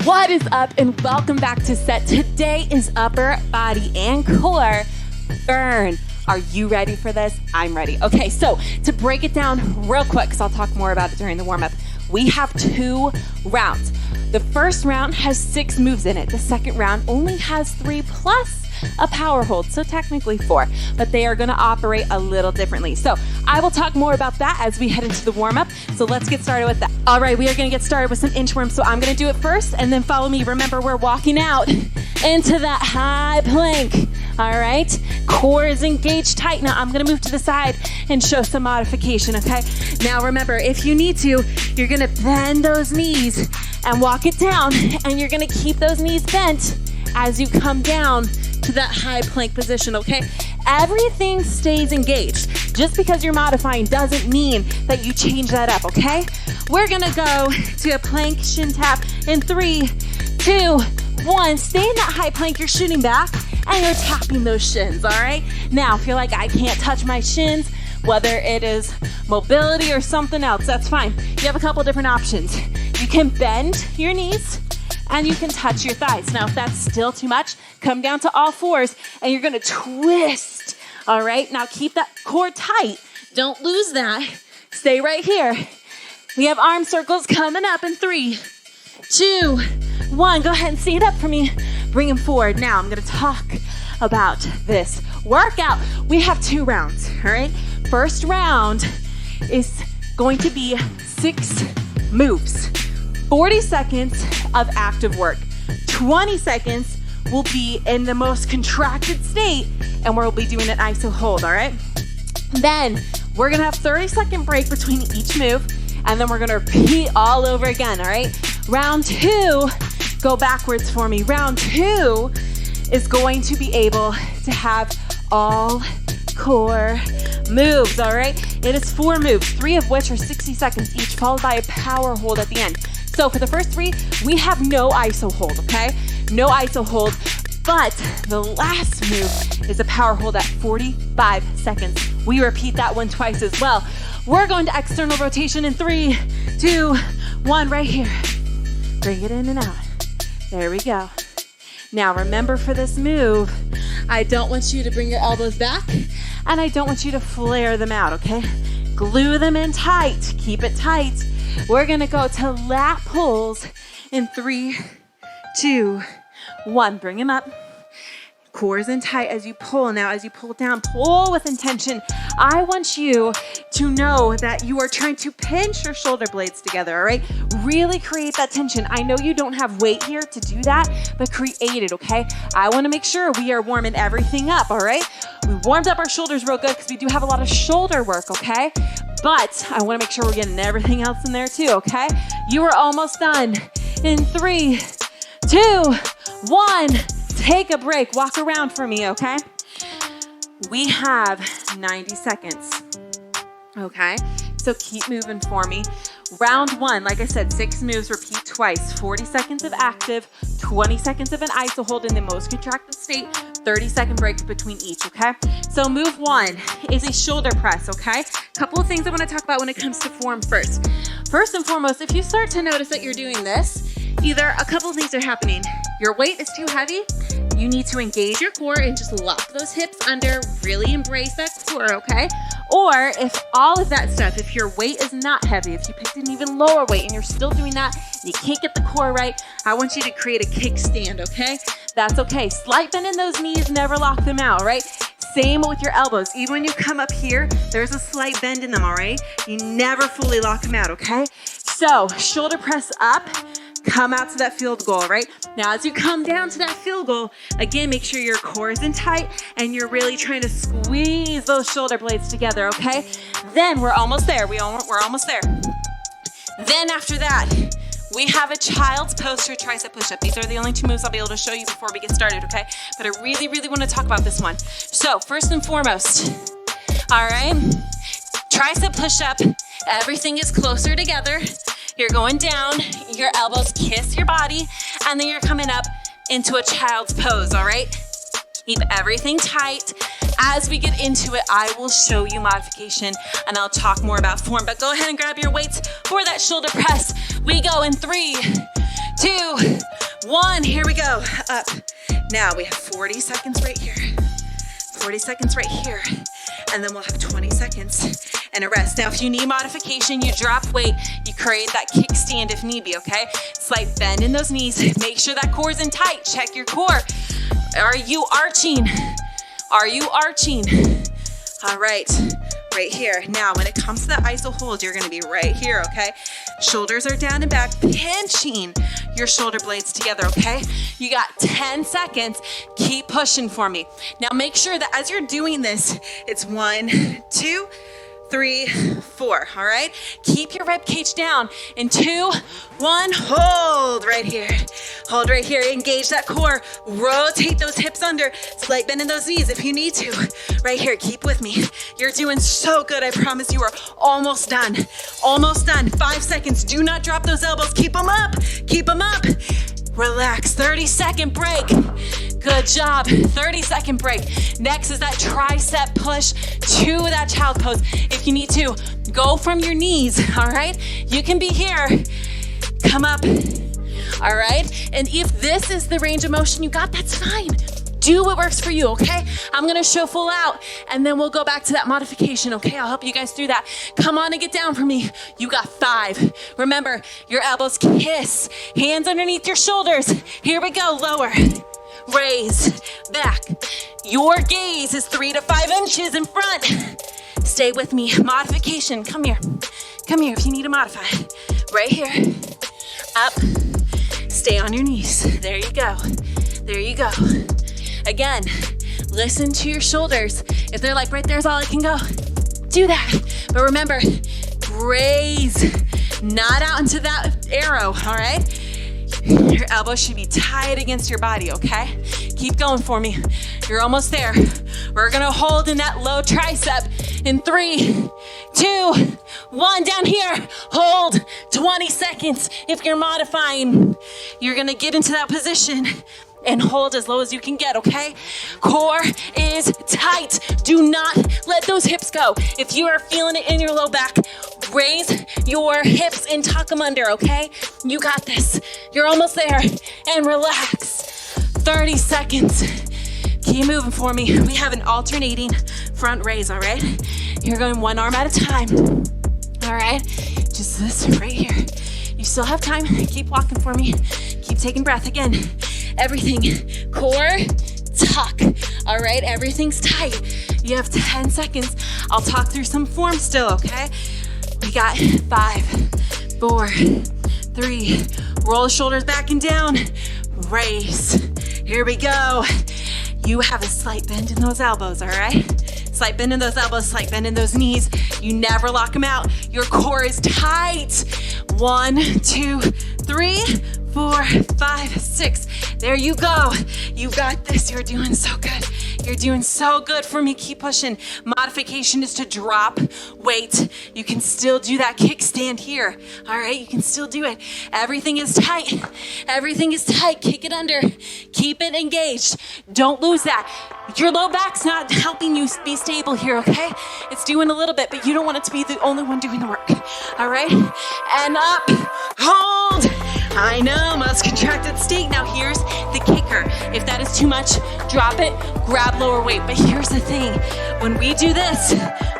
What is up, and welcome back to Set. Today is upper body and core burn. Are you ready for this? I'm ready. Okay, so to break it down real quick, because I'll talk more about it during the warm-up, we have 2 rounds. The first round has 6 moves in it. The second round only has 3 plus a power hold, so technically 4, but they are gonna operate a little differently. So I will talk more about that as we head into the warm-up. So let's get started with that. All right, we are gonna get started with some inchworms. So I'm gonna do it first and then follow me. Remember, we're walking out into that high plank. All right, core is engaged tight. Now I'm gonna move to the side and show some modification, okay? Now remember, if you need to, you're gonna bend those knees and walk it down, and you're gonna keep those knees bent as you come down to that high plank position, okay? Everything stays engaged. Just because you're modifying doesn't mean that you change that up, okay? We're gonna go to a plank shin tap in 3, 2, 1. Stay in that high plank, you're shooting back, and you're tapping those shins, all right? Now, if you're like, I can't touch my shins, whether it is mobility or something else, that's fine. You have a couple different options. You can bend your knees, and you can touch your thighs. Now, if that's still too much, come down to all 4s, and you're gonna twist, all right? Now, keep that core tight. Don't lose that. Stay right here. We have arm circles coming up in 3, 2, 1. Go ahead and stand up for me. Bring them forward. Now, I'm gonna talk about this workout. We have 2 rounds, all right? First round is going to be 6 moves. 40 seconds of active work. 20 seconds will be in the most contracted state, and we'll be doing an iso hold, all right? Then we're gonna have 30-second break between each move, and then we're gonna repeat all over again, all right? Round 2, go backwards for me. Round 2 is going to be able to have all core moves, all right? It is 4 moves, 3 of which are 60 seconds each, followed by a power hold at the end. So for the first 3, we have no iso hold, okay? No iso hold, but the last move is a power hold at 45 seconds. We repeat that one twice as well. We're going to external rotation in 3, 2, 1, right here. Bring it in and out. There we go. Now remember, for this move, I don't want you to bring your elbows back, and I don't want you to flare them out, okay? Glue them in tight, keep it tight. We're gonna go to lat pulls in 3, 2, 1. Bring them up. Core's in tight as you pull. Now, as you pull down, pull with intention. I want you to know that you are trying to pinch your shoulder blades together, all right? Really create that tension. I know you don't have weight here to do that, but create it, okay? I wanna make sure we are warming everything up, all right? We warmed up our shoulders real good because we do have a lot of shoulder work, okay? But I wanna make sure we're getting everything else in there too, okay? You are almost done. In 3, 2, 1. Take a break, walk around for me, okay? We have 90 seconds, okay? So keep moving for me. Round 1, like I said, 6 moves, repeat twice. 40 seconds of active, 20 seconds of an iso hold in the most contracted state, 30-second break between each, okay? So move 1 is a shoulder press, okay? Couple of things I wanna talk about when it comes to form first. First and foremost, if you start to notice that you're doing this, either a couple of things are happening. Your weight is too heavy, you need to engage your core and just lock those hips under, really embrace that core, okay? Or if all of that stuff, if your weight is not heavy, if you picked an even lower weight and you're still doing that, you can't get the core right, I want you to create a kickstand, okay? That's okay. Slight bend in those knees, never lock them out, right? Same with your elbows. Even when you come up here, there's a slight bend in them, all right? You never fully lock them out, okay? So shoulder press up, come out to that field goal, right? Now, as you come down to that field goal, again, make sure your core is in tight and you're really trying to squeeze those shoulder blades together, okay? Then we're almost there. We're almost there. Then after that, we have a child's pose or tricep push-up. These are the only 2 moves I'll be able to show you before we get started, okay? But I really, really want to talk about this one. So first and foremost, all right, tricep push-up. Everything is closer together. You're going down, your elbows kiss your body, and then you're coming up into a child's pose, all right? Keep everything tight. As we get into it, I will show you modification and I'll talk more about form, but go ahead and grab your weights for that shoulder press. We go in 3, 2, 1. Here we go. Up. Now we have 40 seconds right here. 40 seconds right here. And then we'll have 20 seconds and a rest. Now, if you need modification, you drop weight, you create that kickstand if need be, okay? Slight bend in those knees. Make sure that core is in tight. Check your core. Are you arching? Are you arching? All right. Right here. Now, when it comes to that iso hold, you're gonna be right here, okay? Shoulders are down and back, pinching your shoulder blades together, okay? You got 10 seconds. Keep pushing for me. Now, make sure that as you're doing this, it's 1, 2, 3, 4, all right? Keep your rib cage down in 2, 1, hold right here. Hold right here, engage that core, rotate those hips under, slight bend in those knees if you need to. Right here, keep with me. You're doing so good, I promise you are almost done. Almost done, 5 seconds, do not drop those elbows, keep them up, keep them up. Relax, 30-second break. Good job, 30-second break. Next is that tricep push to that child pose. If you need to, go from your knees, all right? You can be here, come up, all right? And if this is the range of motion you got, that's fine. Do what works for you, okay? I'm gonna show full out and then we'll go back to that modification, okay? I'll help you guys through that. Come on and get down for me. You got 5. Remember, your elbows kiss, hands underneath your shoulders. Here we go, lower, raise, back. Your gaze is 3 to 5 inches in front. Stay with me, modification, come here. Come here if you need to modify. Right here, up, stay on your knees. There you go, there you go. Again, listen to your shoulders. If they're like, right there's all I can go, do that. But remember, raise, not out into that arrow, all right? Your elbows should be tight against your body, okay? Keep going for me. You're almost there. We're gonna hold in that low tricep in 3, 2, 1, down here. Hold 20 seconds. If you're modifying, you're gonna get into that position and hold as low as you can get, okay? Core is tight. Do not let those hips go. If you are feeling it in your low back, raise your hips and tuck them under, okay? You got this. You're almost there. And relax. 30 seconds. Keep moving for me. We have an alternating front raise, all right? You're going one arm at a time. All right? Just this right here. You still have time. Keep walking for me. Keep taking breath. Again, everything, core, tuck, all right? Everything's tight. You have 10 seconds. I'll talk through some form still, okay? We got 5, 4, 3, roll the shoulders back and down, raise. Here we go. You have a slight bend in those elbows, all right? Slight bend in those elbows, slight bend in those knees. You never lock them out. Your core is tight. 1, 2, 3, 4, 5, 6. There you go. You got this. You're doing so good. You're doing so good for me. Keep pushing. Modification is to drop weight. You can still do that kickstand here. All right, you can still do it. Everything is tight. Everything is tight. Kick it under. Keep it engaged. Don't lose that. Your low back's not helping you be stable here, okay? It's doing a little bit, but you don't want it to be the only one doing the work. All right? And up. Hold. I know, most contracted state. Now here's the kicker. If that is too much, drop it, grab lower weight. But here's the thing. When we do this,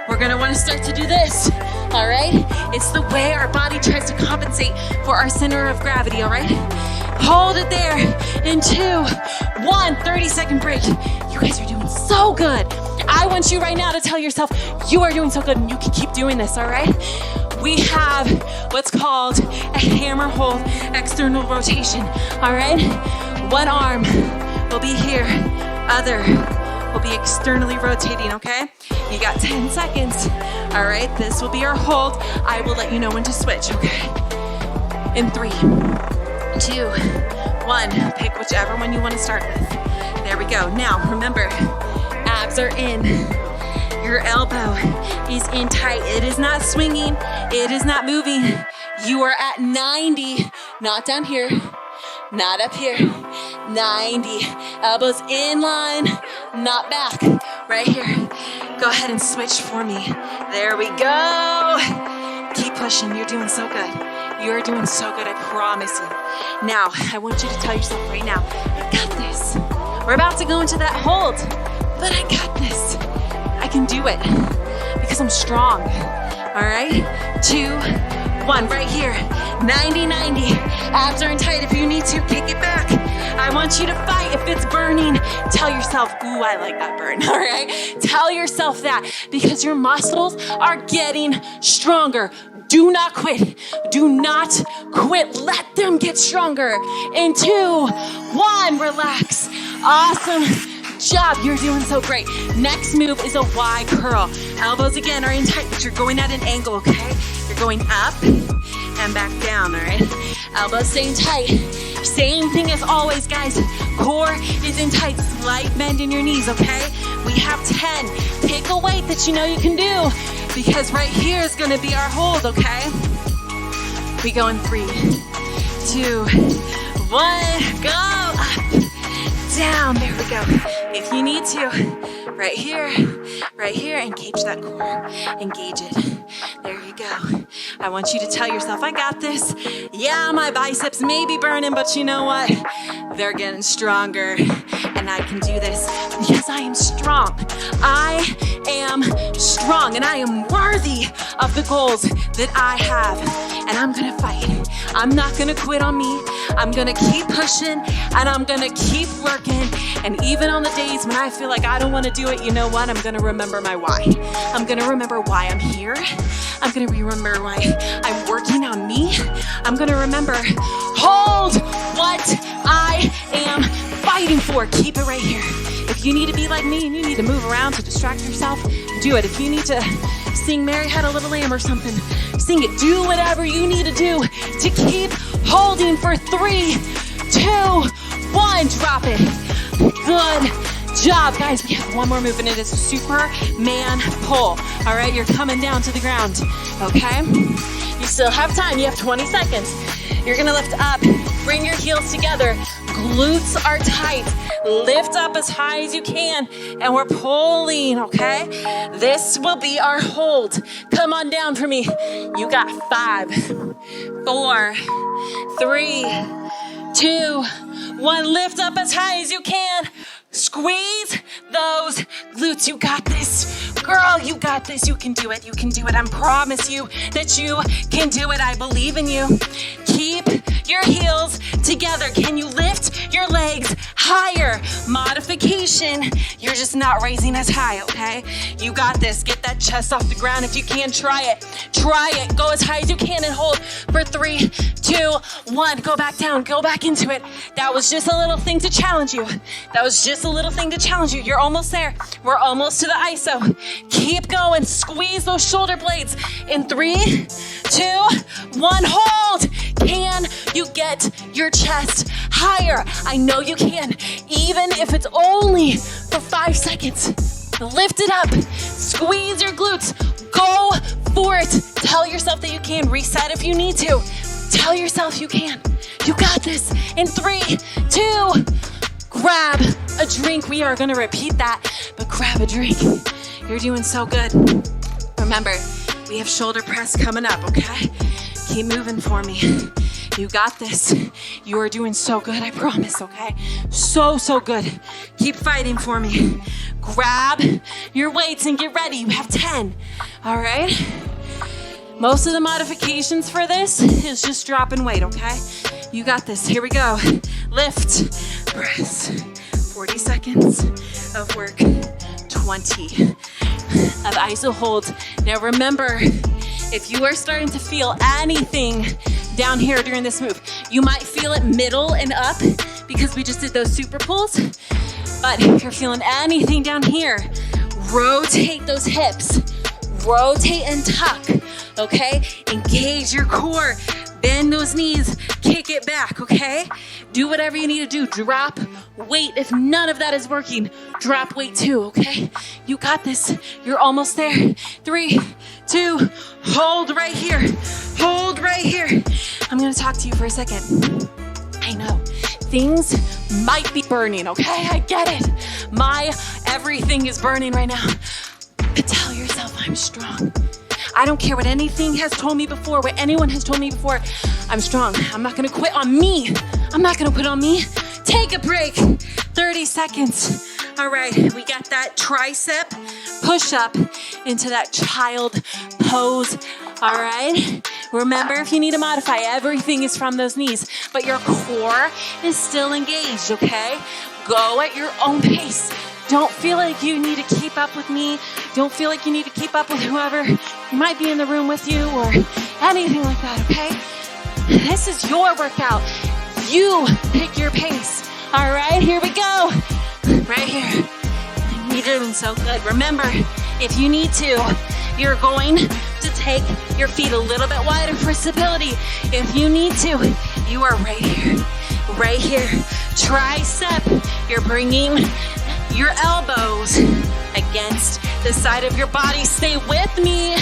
we're gonna wanna start to do this, all right? It's the way our body tries to compensate for our center of gravity, all right? Hold it there in 2, 1, 30-second break. You guys are doing so good. I want you right now to tell yourself you are doing so good and you can keep doing this, all right? We have what's called a hammer hold external rotation, all right? One arm will be here, other will be externally rotating, okay? You got 10 seconds, all right? This will be our hold. I will let you know when to switch, okay? In 3, 2, 1, pick whichever one you want to start with. There we go. Now, remember, abs are in. Your elbow is in tight. It is not swinging. It is not moving. You are at 90, not down here, not up here. 90, elbows in line, not back. Right here. Go ahead and switch for me. There we go. Keep pushing. You're doing so good. You are doing so good, I promise you. Now, I want you to tell yourself right now, I got this. We're about to go into that hold, but I got this. I can do it because I'm strong. All right, 2, 1, right here. 90-90. Abs are in tight. If you need to, kick it back. I want you to fight. If it's burning, tell yourself, ooh, I like that burn. All right, tell yourself that because your muscles are getting stronger. Do not quit. Do not quit. Let them get stronger. In 2, 1, relax. Awesome job. You're doing so great. Next move is a Y curl. Elbows again are in tight, but you're going at an angle, okay? You're going up and back down, all right? Elbows staying tight. Same thing as always, guys. Core is in tight. Slight bend in your knees, okay? We have 10. Pick a weight that you know you can do because right here is gonna be our hold, okay? We go in 3, 2, 1, go up, down, there we go. If you need to, right here, engage that core, engage it. There you go. I want you to tell yourself, I got this. Yeah, my biceps may be burning, but you know what? They're getting stronger, and I can do this because I am strong. I am strong, and I am worthy of the goals that I have, and I'm gonna fight. I'm not gonna quit on me. I'm gonna keep pushing, and I'm gonna keep working, and even on the days when I feel like I don't wanna do it, you know what? I'm gonna remember my why. I'm gonna remember why I'm here. I'm gonna remember why I'm working on me. I'm gonna remember, hold what I am fighting for. Keep it right here. If you need to be like me and you need to move around to distract yourself, do it. If you need to sing Mary Had a Little Lamb or something, sing it. Do whatever you need to do to keep holding for 3, 2, 1. Drop it. Good job, guys. We have one more move, and it is a Superman pull. All right, you're coming down to the ground, okay? You still have time. You have 20 seconds. You're gonna lift up, bring your heels together. Glutes are tight. Lift up as high as you can, and we're pulling, okay? This will be our hold. Come on down for me. You got 5, 4, 3, 2, 1. Lift up as high as you can. Squeeze those glutes. You got this. Girl, you got this. You can do it. You can do it. I promise you that you can do it. I believe in you. Keep your heels together. Can you lift your legs higher? Modification. You're just not raising as high, okay? You got this. Get that chest off the ground. If you can, try it. Try it. Go as high as you can and hold for 3, 2, 1. Go back down. Go back into it. That was just a little thing to challenge you. That was just a little thing to challenge you. You're almost there. We're almost to the ISO. Keep going. Squeeze those shoulder blades in 3, 2, 1. Hold. Can you get your chest higher? I know you can, even if it's only for 5 seconds. Lift it up. Squeeze your glutes. Go for it. Tell yourself that you can. Reset if you need to. Tell yourself you can. You got this. In 3, 2, grab a drink. We are gonna repeat that, but grab a drink. You're doing so good. Remember, we have shoulder press coming up, okay? Keep moving for me. You got this. You are doing so good, I promise, okay? So good. Keep fighting for me. Grab your weights and get ready. You have 10, all right? Most of the modifications for this is just dropping weight, okay? You got this. Here we go. Lift, press. 40 seconds of work. 20 of iso holds. Now remember, if you are starting to feel anything down here during this move, you might feel it middle and up because we just did those super pulls. But if you're feeling anything down here, rotate those hips. Rotate and tuck, okay? Engage your core. Bend those knees, kick it back, okay? Do whatever you need to do. Drop weight. If none of that is working, drop weight too, okay? You got this. You're almost there. 3, 2, hold right here. Hold right here. I'm gonna talk to you for a second. I know, things might be burning, okay? I get it. My everything is burning right now. But tell yourself I'm strong. I don't care what anything has told me before, what anyone has told me before. I'm strong. I'm not gonna quit on me. I'm not gonna quit on me. Take a break. 30 seconds. All right, we got that tricep push up into that child pose. All right, remember, if you need to modify, everything is from those knees, but your core is still engaged, okay? Go at your own pace. Don't feel like you need to keep up with me. Don't feel like you need to keep up with whoever might be in the room with you or anything like that, okay? This is your workout. You pick your pace. All right, here we go. Right here. You're doing so good. Remember, if you need to, you're going to take your feet a little bit wider for stability. If you need to, you are right here. Right here. Tricep. You're bringing your elbows against the side of your body. Stay with me.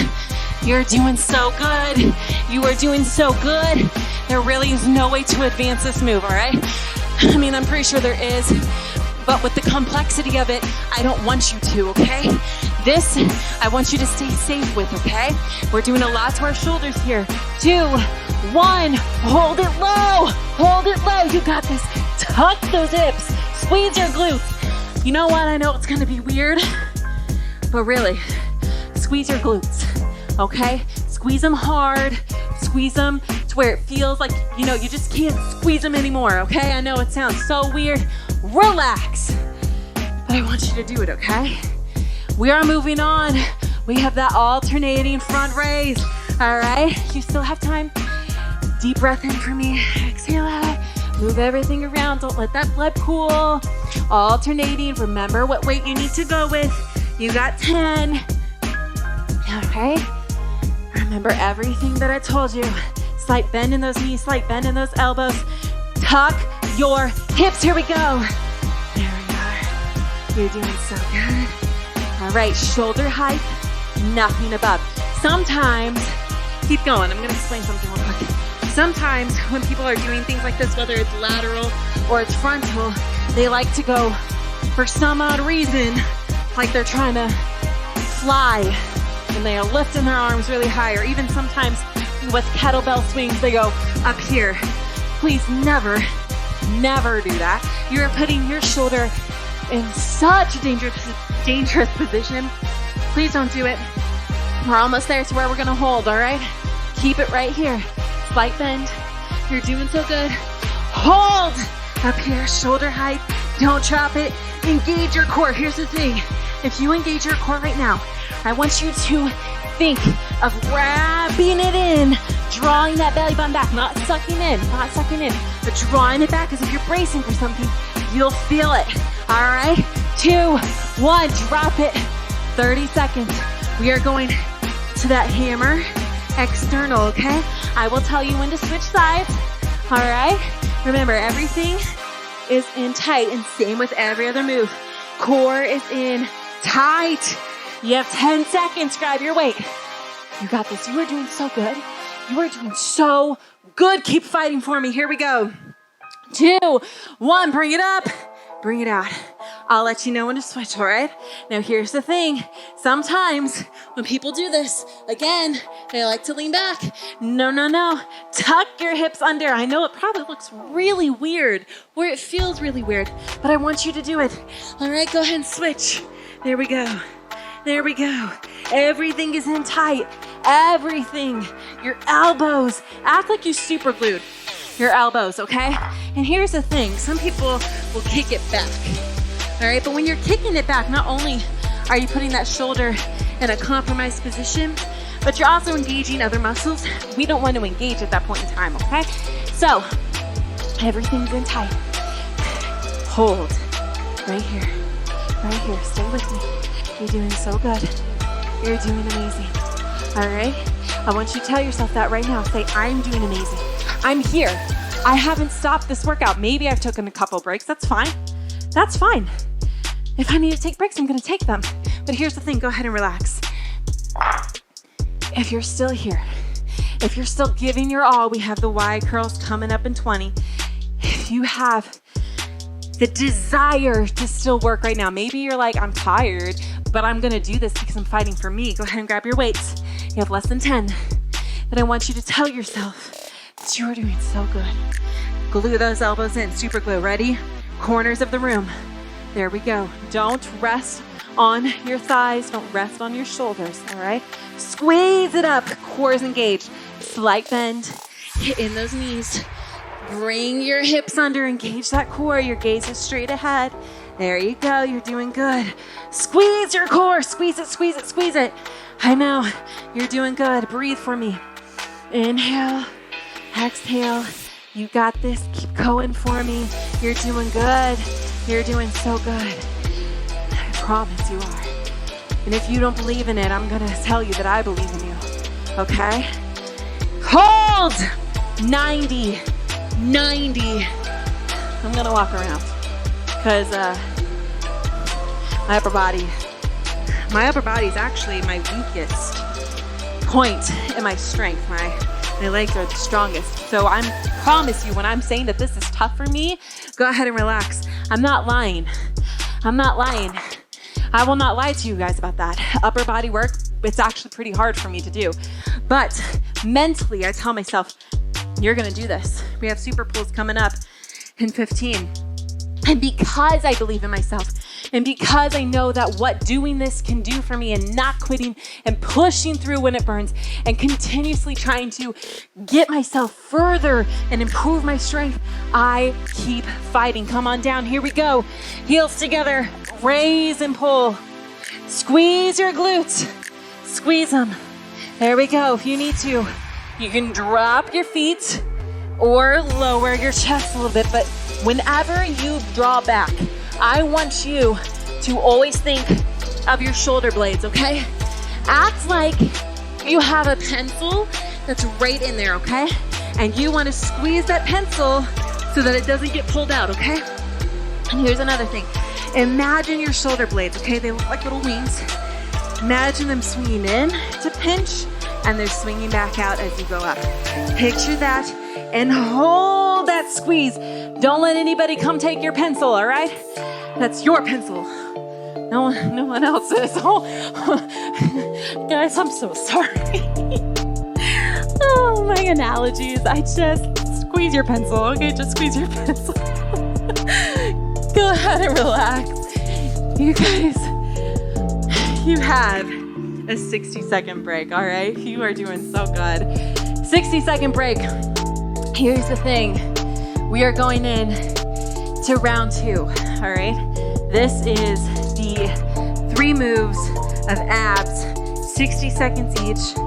You're doing so good. You are doing so good. There really is no way to advance this move, all right? I mean, I'm pretty sure there is, but with the complexity of it, I don't want you to, okay? This, I want you to stay safe with, okay? We're doing a lot to our shoulders here. 2, 1, hold it low. Hold it low. You got this. Tuck those hips. Squeeze your glutes. You know what? I know it's gonna be weird, but really, squeeze your glutes, okay? Squeeze them hard. Squeeze them to where it feels like, you know, you just can't squeeze them anymore, okay? I know it sounds so weird. Relax. But I want you to do it, okay? We are moving on. We have that alternating front raise, all right? You still have time. Deep breath in for me. Exhale out. Move everything around. Don't let that blood pool. Alternating. Remember what weight you need to go with. You got 10. All right? Remember everything that I told you. Slight bend in those knees, slight bend in those elbows. Tuck your hips. Here we go. There we are. You're doing so good. All right, shoulder height, nothing above. Sometimes, keep going. I'm going to explain something real quick. Sometimes when people are doing things like this, whether it's lateral or it's frontal, they like to go, for some odd reason, like they're trying to fly, and they are lifting their arms really high, or even sometimes with kettlebell swings, they go up here. Please never, never do that. You're putting your shoulder in such a dangerous position. Please don't do it. We're almost there to where we're gonna hold, all right? Keep it right here. Slight bend. You're doing so good. Hold up here, shoulder height. Don't drop it. Engage your core. Here's the thing. If you engage your core right now, I want you to think of wrapping it in, drawing that belly button back, not sucking in, but drawing it back as if you're bracing for something. You'll feel it. All right, 2, 1, drop it. 30 seconds. We are going to that hammer external, okay? I will tell you when to switch sides. All right, remember everything is in tight, and same with every other move. Core is in tight. You have 10 seconds, grab your weight. You got this. You are doing so good. You are doing so good. Keep fighting for me. Here we go. 2, 1, bring it up, bring it out. I'll let you know when to switch, all right? Now here's the thing. Sometimes when people do this, again, they like to lean back. No. Tuck your hips under. I know it probably looks really weird, or it feels really weird, but I want you to do it. All right, go ahead and switch. There we go. There we go. Everything is in tight. Everything. Your elbows. Act like you super glued your elbows, okay? And here's the thing. Some people will kick it back. All right, but when you're kicking it back, not only are you putting that shoulder in a compromised position, but you're also engaging other muscles we don't want to engage at that point in time, okay? So, everything's in tight. Hold. Right here. Right here. Stay with me. You're doing so good. You're doing amazing. All right? I want you to tell yourself that right now. Say, I'm doing amazing. I'm here. I haven't stopped this workout. Maybe I've taken a couple breaks. That's fine. That's fine. If I need to take breaks, I'm going to take them. But here's the thing. Go ahead and relax. If you're still here, if you're still giving your all, we have the wide curls coming up in 20. If you have the desire to still work right now, maybe you're like, I'm tired, but I'm going to do this because I'm fighting for me. Go ahead and grab your weights. You have less than 10. And I want you to tell yourself that you're doing so good. Glue those elbows in, super glue. Ready? Corners of the room. There we go. Don't rest on your thighs. Don't rest on your shoulders, all right? Squeeze it up. Core is engaged. Slight bend in those knees. Bring your hips under. Engage that core. Your gaze is straight ahead. There you go. You're doing good. Squeeze your core. Squeeze it, squeeze it, squeeze it. I know. You're doing good. Breathe for me. Inhale. Exhale. You got this. Keep going for me. You're doing good. You're doing so good. I promise you are. And if you don't believe in it, I'm going to tell you that I believe in you. Okay? Hold! 90. 90. I'm going to walk around because my upper body is actually my weakest point in my strength. My legs are the strongest. So I promise you, when I'm saying that this is tough for me, go ahead and relax. I'm not lying. I'm not lying. I will not lie to you guys about that. Upper body work, it's actually pretty hard for me to do. But mentally, I tell myself, you're gonna do this. We have super pulls coming up in 15. And because I believe in myself, and because I know that what doing this can do for me and not quitting and pushing through when it burns and continuously trying to get myself further and improve my strength, I keep fighting. Come on down, here we go. Heels together, raise and pull. Squeeze your glutes, squeeze them. There we go. If you need to, you can drop your feet or lower your chest a little bit, but whenever you draw back, I want you to always think of your shoulder blades, okay? Act like you have a pencil that's right in there, okay? And you want to squeeze that pencil so that it doesn't get pulled out, okay? And here's another thing. Imagine your shoulder blades, okay? They look like little wings. Imagine them swinging in to pinch, and they're swinging back out as you go up. Picture that and hold that squeeze. Don't let anybody come take your pencil, all right? That's your pencil. No one else's. Oh, guys, I'm so sorry. Oh, my analogies. I just squeeze your pencil, okay? Just squeeze your pencil. Go ahead and relax. You guys, you have a 60-second break, all right? You are doing so good. 60-second break. Here's the thing. We are going in to round 2, all right? This is the 3 moves of abs, 60 seconds each.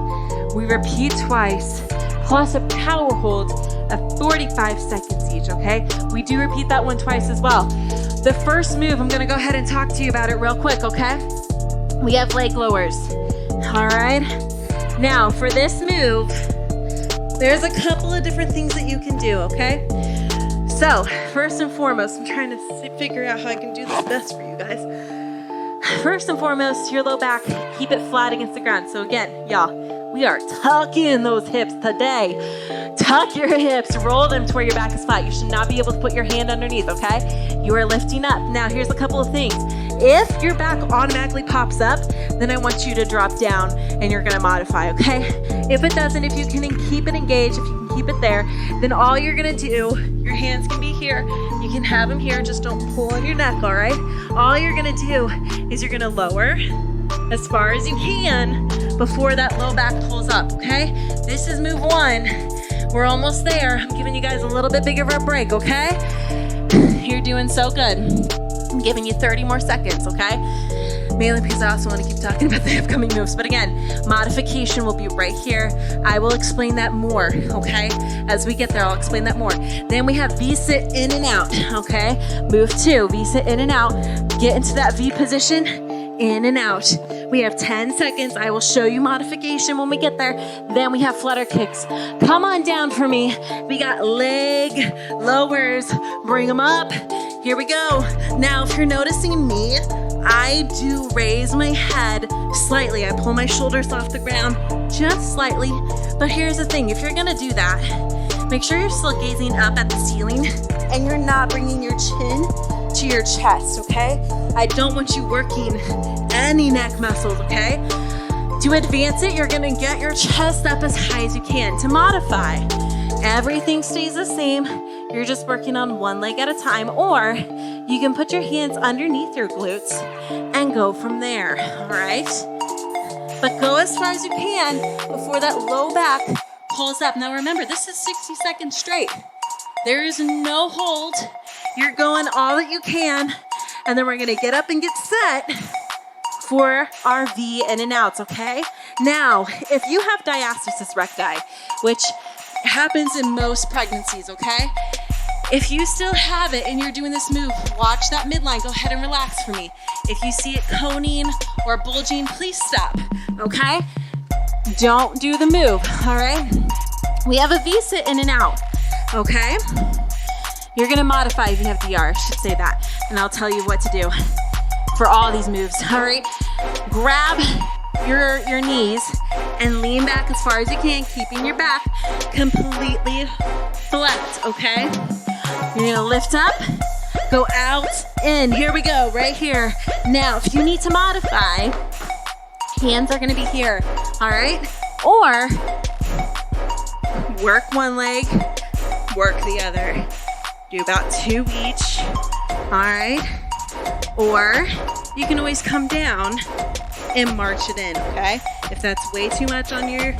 We repeat twice, plus a power hold of 45 seconds each, okay? We do repeat that one twice as well. The first move, I'm gonna go ahead and talk to you about it real quick, okay? We have leg lowers, all right? Now, for this move, there's a couple of different things that you can do, okay? So, first and foremost, I'm trying to figure out how I can do this best for you guys. First and foremost, your low back, keep it flat against the ground. So again, y'all, we are tucking those hips today. Tuck your hips, roll them to where your back is flat. You should not be able to put your hand underneath, okay? You are lifting up. Now, here's a couple of things. If your back automatically pops up, then I want you to drop down and you're gonna modify, okay? If it doesn't, if you can keep it engaged, if you can keep it there, then all you're gonna do, your hands can be here, you can have them here, just don't pull on your neck, all right? All you're gonna do is you're gonna lower as far as you can before that low back pulls up, okay? This is move 1. We're almost there. I'm giving you guys a little bit bigger of a break, okay? You're doing so good. I'm giving you 30 more seconds, okay? Mainly because I also want to keep talking about the upcoming moves. But again, modification will be right here. I will explain that more, okay? As we get there, I'll explain that more. Then we have V-sit in and out, okay? Move 2, V-sit in and out. Get into that V position, in and out. We have 10 seconds. I will show you modification when we get there. Then we have flutter kicks. Come on down for me. We got leg lowers. Bring them up. Here we go. Now, if you're noticing me, I do raise my head slightly. I pull my shoulders off the ground just slightly. But here's the thing. If you're going to do that, make sure you're still gazing up at the ceiling and you're not bringing your chin to your chest, okay? I don't want you working any neck muscles, okay? To advance it, you're gonna get your chest up as high as you can. To modify, everything stays the same. You're just working on one leg at a time, or you can put your hands underneath your glutes and go from there, all right? But go as far as you can before that low back pulls up. Now remember, this is 60 seconds straight. There is no hold. You're going all that you can, and then we're gonna get up and get set for our V in and outs, okay? Now, if you have diastasis recti, which happens in most pregnancies, okay? If you still have it and you're doing this move, watch that midline. Go ahead and relax for me. If you see it coning or bulging, please stop, okay? Don't do the move, all right? We have a V-sit in and out, okay? You're gonna modify if you have DR, I should say that, and I'll tell you what to do for all these moves, all right? Grab your knees and lean back as far as you can, keeping your back completely flat, okay? You're gonna lift up, go out, in. Here we go, right here. Now, if you need to modify, hands are gonna be here, all right? Or work one leg, work the other. Do about 2 each, all right? Or you can always come down and march it in, okay? If that's way too much on your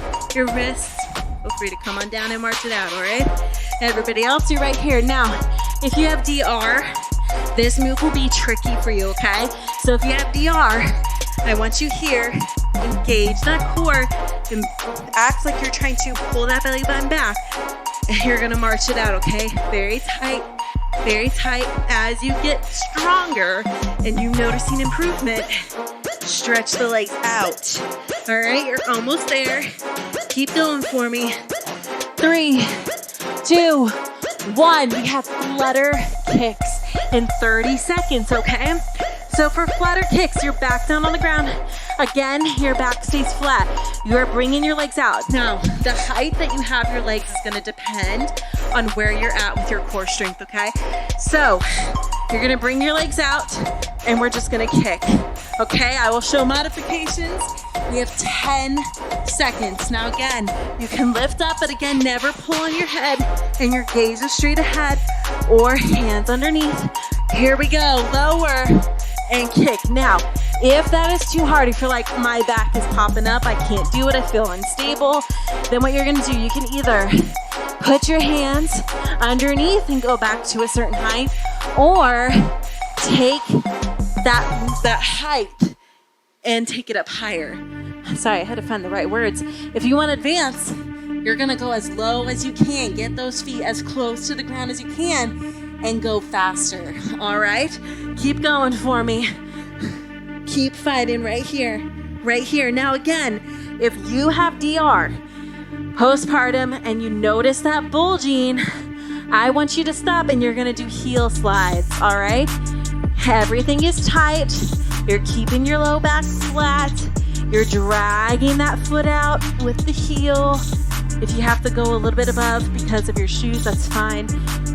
wrists, feel free to come on down and march it out, all right? Everybody else, you're right here. Now, if you have DR, this move will be tricky for you, okay? So if you have DR, I want you here, engage that core, and act like you're trying to pull that belly button back, and you're gonna march it out, okay? Very tight as you get stronger and you noticing improvement. Stretch the legs out. All right, you're almost there. Keep going for me. 3, 2, 1. We have flutter kicks in 30 seconds, okay? So for flutter kicks, you're back down on the ground. Again, your back stays flat. You're bringing your legs out. Now, the height that you have your legs is gonna depend on where you're at with your core strength, okay? So, you're gonna bring your legs out and we're just gonna kick, okay? I will show modifications. We have 10 seconds. Now again, you can lift up, but again, never pull on your head and your gaze is straight ahead or hands underneath. Here we go, lower and kick. Now, if that is too hard, if you're like, my back is popping up, I can't do it, I feel unstable, then what you're gonna do, you can either put your hands underneath and go back to a certain height, or take that height and take it up higher. Sorry, I had to find the right words. If you want to advance, you're gonna go as low as you can. Get those feet as close to the ground as you can and go faster, all right? Keep going for me. Keep fighting right here, right here. Now again, if you have DR, postpartum, and you notice that bulging, I want you to stop and you're gonna do heel slides, all right? Everything is tight. You're keeping your low back flat. You're dragging that foot out with the heel. If you have to go a little bit above because of your shoes, that's fine.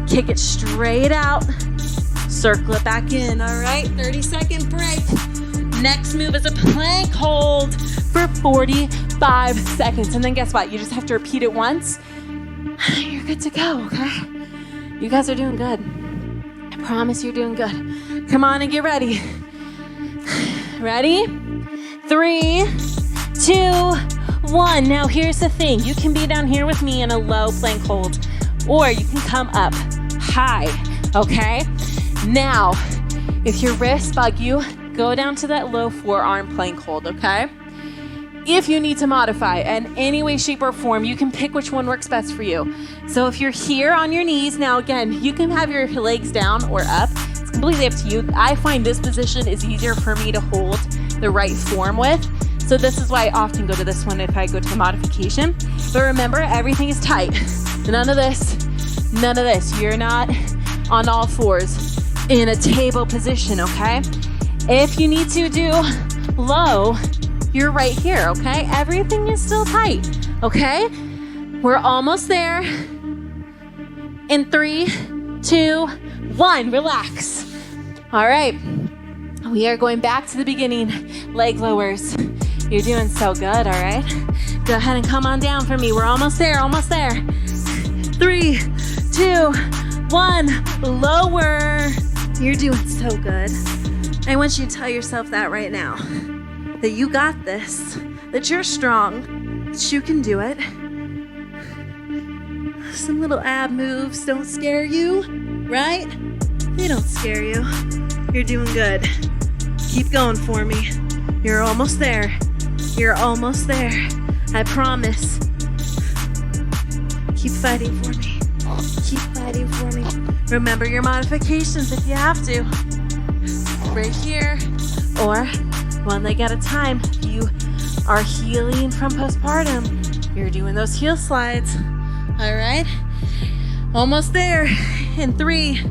Kick it straight out. Circle it back in, all right? 30-second break. Next move is a plank hold for 45 seconds. And then guess what? You just have to repeat it once. You're good to go, okay? You guys are doing good. I promise you're doing good. Come on and get ready. Ready? 3, 2, 1. Now here's the thing. You can be down here with me in a low plank hold, or you can come up high, okay? Now, if your wrists bug you, go down to that low forearm plank hold, okay? If you need to modify in any way, shape, or form, you can pick which one works best for you. So if you're here on your knees, now again, you can have your legs down or up. It's completely up to you. I find this position is easier for me to hold the right form with. So this is why I often go to this one if I go to the modification. But remember, everything is tight. None of this. You're not on all fours in a table position, okay? If you need to do low, you're right here, okay? Everything is still tight, okay? We're almost there. In 3, 2, 1, relax. All right, we are going back to the beginning. Leg lowers. You're doing so good, all right? Go ahead and come on down for me. We're almost there, almost there. 3, 2, 1, lower. You're doing so good. I want you to tell yourself that right now, that you got this, that you're strong, that you can do it. Some little ab moves don't scare you, right? They don't scare you. You're doing good. Keep going for me. You're almost there. You're almost there. I promise. Keep fighting for me. Keep fighting for me. Remember your modifications if you have to. Right here, or one leg at a time. You are healing from postpartum. You're doing those heel slides. All right, almost there. In 3,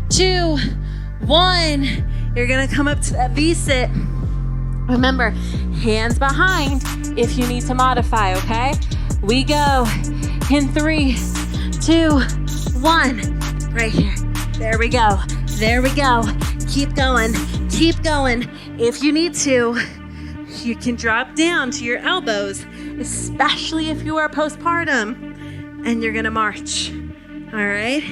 2, 1. You're gonna come up to that V-sit. Remember, hands behind if you need to modify, okay? We go in 3, 2, 1. Right here. There we go. There we go. Keep going. Keep going. If you need to, you can drop down to your elbows, especially if you are postpartum, and you're gonna march. All right?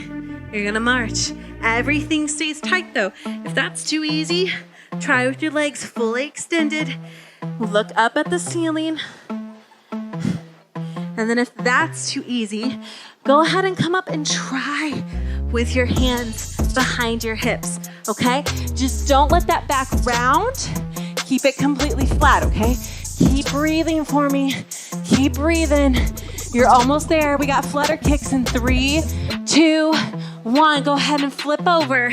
You're gonna march. Everything stays tight though. If that's too easy, try with your legs fully extended. Look up at the ceiling. And then if that's too easy, go ahead and come up and try with your hands behind your hips, okay? Just don't let that back round. Keep it completely flat, okay? Keep breathing for me. Keep breathing. You're almost there. We got flutter kicks in 3, 2, 1. Go ahead and flip over.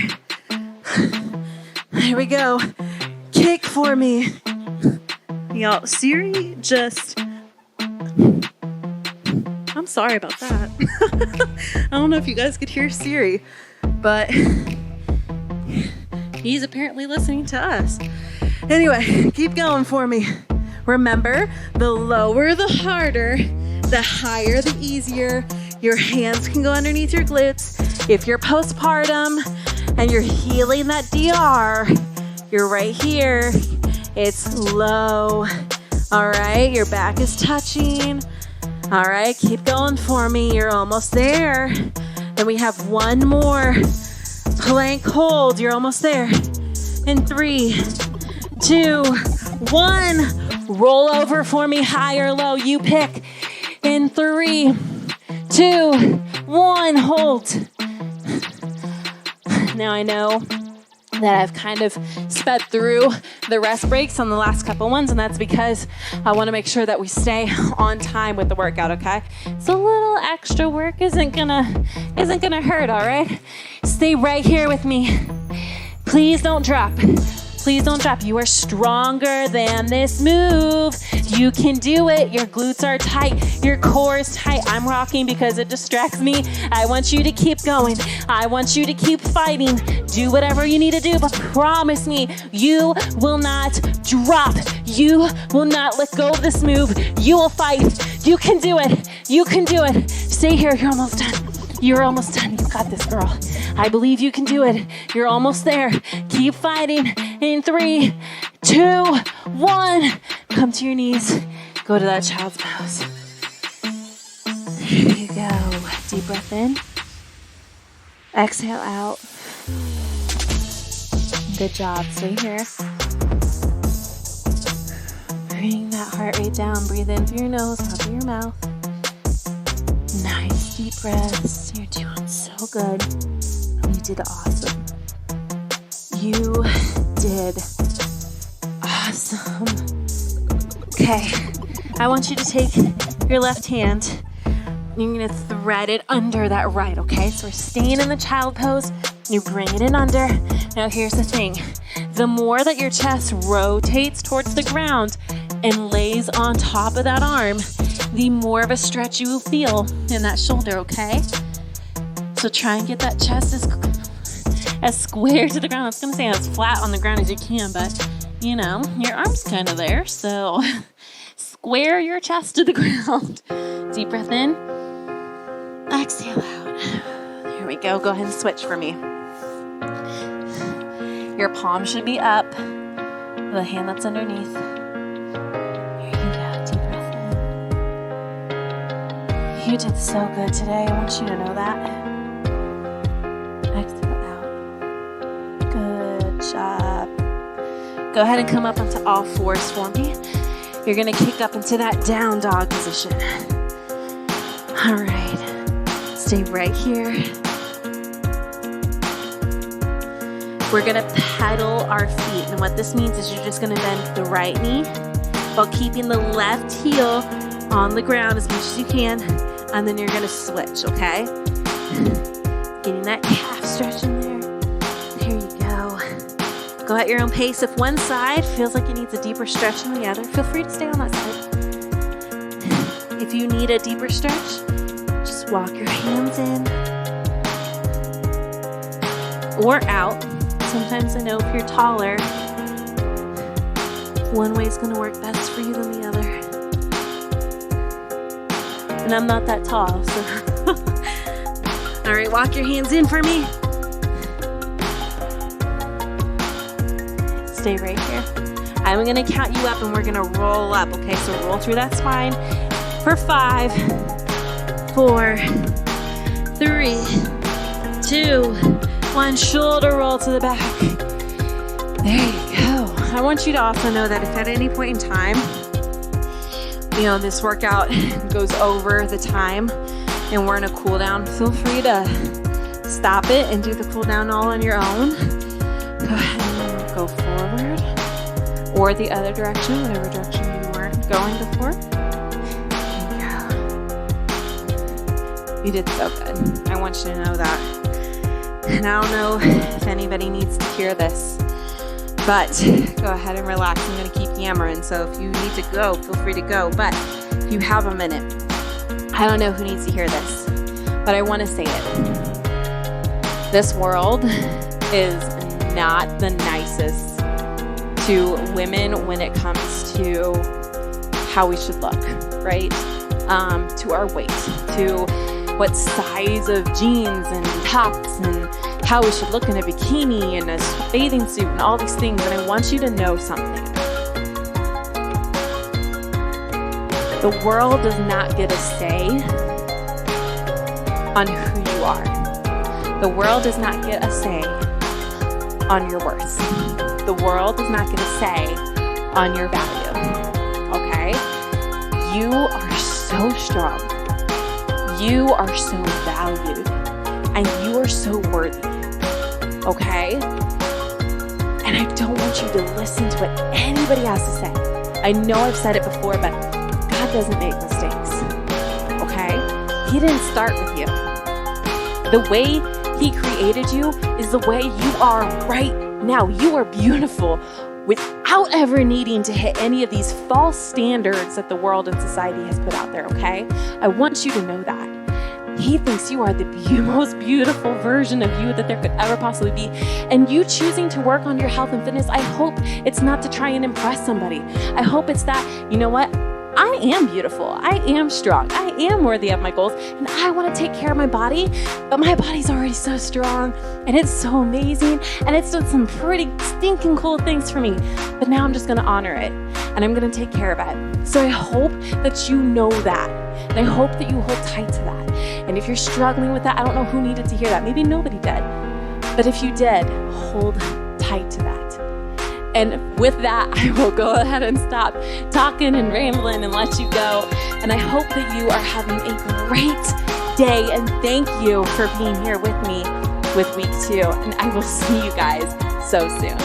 There we go. Kick for me. Y'all, Siri just... I'm sorry about that. I don't know if you guys could hear Siri, but he's apparently listening to us. Anyway, keep going for me. Remember, the lower, the harder, the higher, the easier. Your hands can go underneath your glutes. If you're postpartum and you're healing that DR, you're right here. It's low. All right, your back is touching. All right, keep going for me. You're almost there. Then we have one more plank hold. You're almost there. In 3, 2, 1. Roll over for me, high or low. You pick. In 3, 2, 1. Hold. Now I know that I've kind of sped through the rest breaks on the last couple ones, and that's because I want to make sure that we stay on time with the workout, okay? So a little extra work isn't gonna hurt, all right? Stay right here with me. Please don't drop. Please don't drop. You are stronger than this move. You can do it. Your glutes are tight. Your core is tight. I'm rocking because it distracts me. I want you to keep going. I want you to keep fighting. Do whatever you need to do, but promise me you will not drop. You will not let go of this move. You will fight. You can do it. You can do it. Stay here. You're almost done. You're almost done. You got this, girl. I believe you can do it. You're almost there. Keep fighting. In 3, 2, 1. Come to your knees. Go to that child's pose. There you go. Deep breath in. Exhale out. Good job. Stay here. Bring that heart rate down. Breathe in through your nose, out through your mouth. Nice deep breaths. You're doing so good. You did awesome. You did awesome. Okay, I want you to take your left hand. You're gonna thread it under that right, okay? So we're staying in the child pose. You bring it in under. Now here's the thing. The more that your chest rotates towards the ground and lays on top of that arm, the more of a stretch you will feel in that shoulder, okay? So try and get that chest as square to the ground. I was gonna say as flat on the ground as you can, but you know, your arm's kind of there, so square your chest to the ground. Deep breath in, exhale out. Here we go. Go ahead and switch for me. Your palm should be up, the hand that's underneath. There You did so good today. I want you to know that. Exhale out. Good job. Go ahead and come up onto all fours for me. You're going to kick up into that down dog position. All right. Stay right here. We're going to pedal our feet. And what this means is you're just going to bend the right knee while keeping the left heel on the ground as much as you can. And then you're going to switch, okay? Getting that calf stretch in there. There you go. Go at your own pace. If one side feels like it needs a deeper stretch than the other, feel free to stay on that side. If you need a deeper stretch, just walk your hands in or out. Sometimes I know if you're taller, one way is going to work best for you than the other. And I'm not that tall, so. All right, walk your hands in for me. Stay right here. I'm going to count you up and we're going to roll up, okay? So roll through that spine for 5, 4, 3, 2, 1. Shoulder roll to the back. There you go. I want you to also know that if at any point in time, this workout goes over the time and we're in a cool down, feel free to stop it and do the cool down all on your own. Go ahead and go forward or the other direction, whatever direction you were going before. There you go. You did so good. I want you to know that. And I don't know if anybody needs to hear this, but go ahead and relax. I'm going to keep yammering, so if you need to go, feel free to go. But if you have a minute, I don't know who needs to hear this, but I want to say it. This world is not the nicest to women when it comes to how we should look, right? To our weight, to what size of jeans and tops and how we should look in a bikini and a bathing suit and all these things. And I want you to know something. The world does not get a say on who you are. The world does not get a say on your worth. The world does not get a say on your value. Okay? You are so strong. You are so valued. And you are so worthy. Okay? And I don't want you to listen to what anybody has to say. I know I've said it before, but God doesn't make mistakes. Okay? He didn't start with you. The way He created you is the way you are right now. You are beautiful without ever needing to hit any of these false standards that the world and society has put out there, okay? I want you to know that. He thinks you are the most beautiful version of you that there could ever possibly be. And you choosing to work on your health and fitness, I hope it's not to try and impress somebody. I hope it's that, you know what? I am beautiful. I am strong. I am worthy of my goals. And I want to take care of my body, but my body's already so strong and it's so amazing. And it's done some pretty stinking cool things for me. But now I'm just going to honor it and I'm going to take care of it. So I hope that you know that. And I hope that you hold tight to that. And if you're struggling with that, I don't know who needed to hear that. Maybe nobody did. But if you did, hold tight to that. And with that, I will go ahead and stop talking and rambling and let you go. And I hope that you are having a great day. And thank you for being here with me with week 2. And I will see you guys so soon.